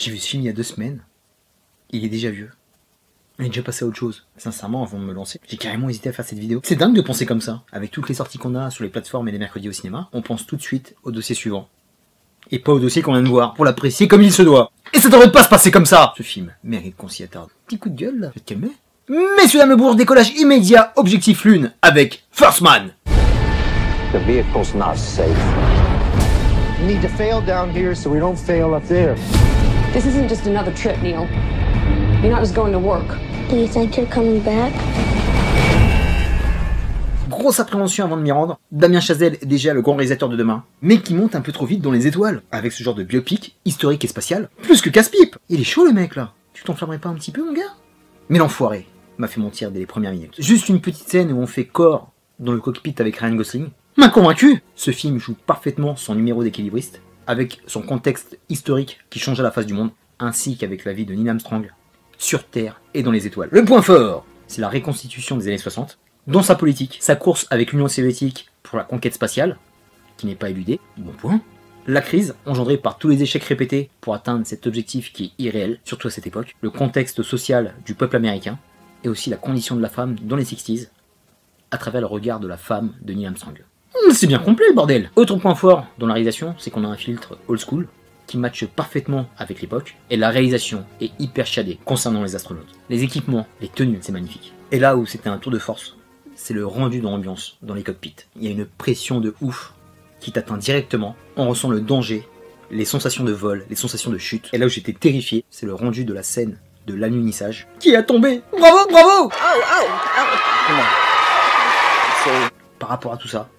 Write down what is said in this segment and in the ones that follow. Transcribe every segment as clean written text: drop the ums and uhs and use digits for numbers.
J'ai vu ce film il y a 2 semaines. Il est déjà vieux. On est déjà passé à autre chose. Sincèrement, avant de me lancer, j'ai carrément hésité à faire cette vidéo. C'est dingue de penser comme ça. Avec toutes les sorties qu'on a sur les plateformes et les mercredis au cinéma, on pense tout de suite au dossier suivant. Et pas au dossier qu'on vient de voir, pour l'apprécier comme il se doit. Et ça devrait pas se passer comme ça. Ce film mérite qu'on s'y attarde. Petit coup de gueule là, je vais te calmer. Messieurs, dames, bourge, décollage immédiat, objectif lune, avec First Man. The vehicle's not safe. We need to fail down here so we don't fail up there. This isn't just another trip, Neil. You're not just going to work. Do you think you're coming back? Grosse appréhension avant de m'y rendre. Damien Chazelle est déjà le grand réalisateur de demain, mais qui monte un peu trop vite dans les étoiles, avec ce genre de biopic, historique et spatial, plus que casse-pipe. Il est chaud le mec là. Tu t'enflammerais pas un petit peu mon gars? Mais l'enfoiré m'a fait mentir dès les premières minutes. Juste une petite scène où on fait corps dans le cockpit avec Ryan Gosling m'a convaincu. Ce film joue parfaitement son numéro d'équilibriste, avec son contexte historique qui change à la face du monde, ainsi qu'avec la vie de Neil Armstrong, sur Terre et dans les étoiles. Le point fort, c'est la reconstitution des années 60, dans sa politique, sa course avec l'Union soviétique pour la conquête spatiale, qui n'est pas éludée, bon point. La crise, engendrée par tous les échecs répétés pour atteindre cet objectif qui est irréel, surtout à cette époque, le contexte social du peuple américain, et aussi la condition de la femme dans les 60s, à travers le regard de la femme de Neil Armstrong. C'est bien complet le bordel. Autre point fort dans la réalisation, c'est qu'on a un filtre old school, qui matche parfaitement avec l'époque, et la réalisation est hyper shadée concernant les astronautes. Les équipements, les tenues, c'est magnifique. Et là où c'était un tour de force, c'est le rendu dans l'ambiance, dans les cockpits. Il y a une pression de ouf qui t'atteint directement. On ressent le danger, les sensations de vol, les sensations de chute. Et là où j'étais terrifié, c'est le rendu de la scène de l'alunissage qui a tombé. Bravo, bravo! Par rapport à tout ça,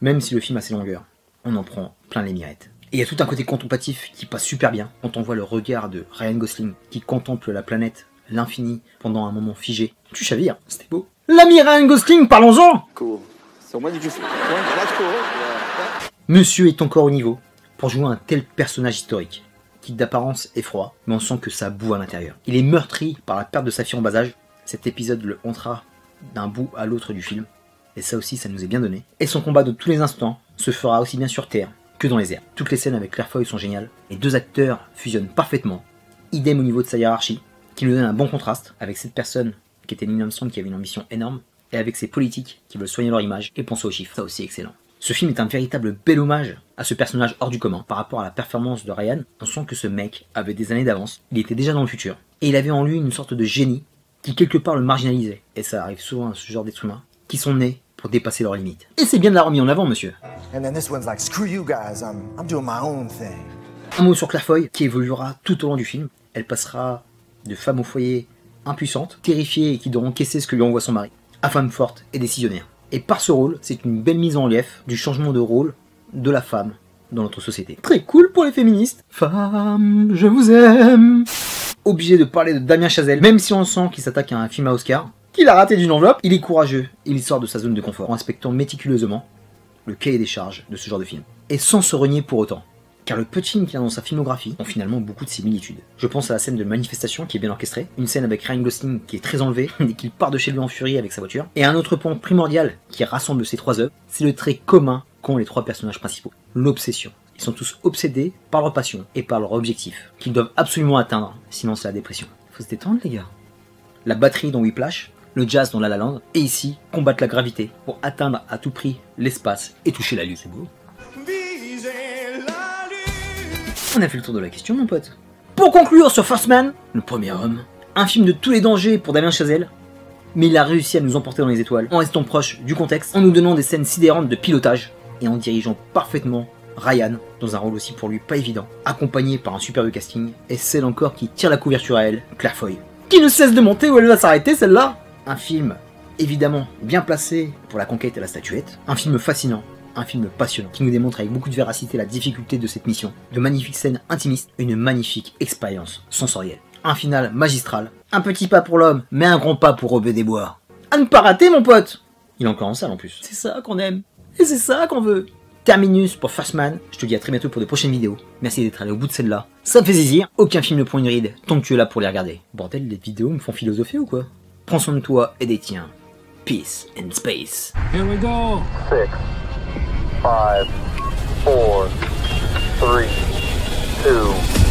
même si le film a ses longueurs, on en prend plein les mirettes. Et il y a tout un côté contemplatif qui passe super bien quand on voit le regard de Ryan Gosling qui contemple la planète, l'infini, pendant un moment figé. Tu chavires, c'était beau. L'ami Ryan Gosling, parlons-en! Cool. So when did you... That's cool. Yeah. Monsieur est encore au niveau pour jouer un tel personnage historique, qui d'apparence est froid, mais on sent que ça boue à l'intérieur. Il est meurtri par la perte de sa fille en bas âge. Cet épisode le hantera d'un bout à l'autre du film, et ça aussi, ça nous est bien donné. Et son combat de tous les instants se fera aussi bien sur Terre que dans les airs. Toutes les scènes avec Claire Foy sont géniales. Les deux acteurs fusionnent parfaitement. Idem au niveau de sa hiérarchie, qui nous donne un bon contraste avec cette personne qui était Neil Armstrong, qui avait une ambition énorme, et avec ces politiques qui veulent soigner leur image et penser aux chiffres. Ça aussi excellent. Ce film est un véritable bel hommage à ce personnage hors du commun. Par rapport à la performance de Ryan, on sent que ce mec avait des années d'avance, il était déjà dans le futur, et il avait en lui une sorte de génie qui quelque part le marginalisait. Et ça arrive souvent à ce genre d'êtres humains, qui sont nés pour dépasser leurs limites. Et c'est bien de la remis en avant, monsieur. And then this one's like, screw you guys, I'm doing my own thing. Un mot sur Claire Foy, qui évoluera tout au long du film. Elle passera de femme au foyer impuissante, terrifiée et qui doit encaisser ce que lui envoie son mari, à femme forte et décisionnaire. Et par ce rôle, c'est une belle mise en relief du changement de rôle de la femme dans notre société. Très cool pour les féministes. Femme, je vous aime. Obligé de parler de Damien Chazelle, même si on sent qu'il s'attaque à un film à Oscar, qu'il a raté d'une enveloppe, il est courageux, il sort de sa zone de confort en respectant méticuleusement le cahier des charges de ce genre de film. Et sans se renier pour autant. Car le peu de films qu'il y a dans sa filmographie ont finalement beaucoup de similitudes. Je pense à la scène de manifestation qui est bien orchestrée, une scène avec Ryan Gosling qui est très enlevé dès qu'il part de chez lui en furie avec sa voiture, et un autre point primordial qui rassemble ces trois œuvres, c'est le trait commun qu'ont les trois personnages principaux, l'obsession. Ils sont tous obsédés par leur passion et par leur objectif, qu'ils doivent absolument atteindre, sinon c'est la dépression. Faut se détendre les gars. La batterie dans Whiplash, le jazz dans La La Land, et ici, combattre la gravité pour atteindre à tout prix l'espace et toucher la lune. C'est beau. On a fait le tour de la question, mon pote. Pour conclure sur First Man, le premier homme, un film de tous les dangers pour Damien Chazelle, mais il a réussi à nous emporter dans les étoiles en restant proche du contexte, en nous donnant des scènes sidérantes de pilotage et en dirigeant parfaitement Ryan dans un rôle aussi pour lui pas évident, accompagné par un superbe casting et celle encore qui tire la couverture à elle, Claire Foy, qui ne cesse de monter où elle va s'arrêter celle-là. Un film évidemment bien placé pour la conquête et la statuette, un film fascinant. Un film passionnant qui nous démontre avec beaucoup de véracité la difficulté de cette mission, de magnifiques scènes intimistes, une magnifique expérience sensorielle. Un final magistral, un petit pas pour l'homme, mais un grand pas pour Robin des Bois. À ne pas rater mon pote. Il est encore en salle en plus. C'est ça qu'on aime, et c'est ça qu'on veut. Terminus pour First Man, je te dis à très bientôt pour de prochaines vidéos. Merci d'être allé au bout de celle-là, ça me fait zizir, aucun film ne prend une ride, tant que tu es là pour les regarder. Bordel, les vidéos me font philosopher ou quoi? Prends soin de toi et des tiens. Peace and space. Here we go. 6, 5, 4, 3, 2...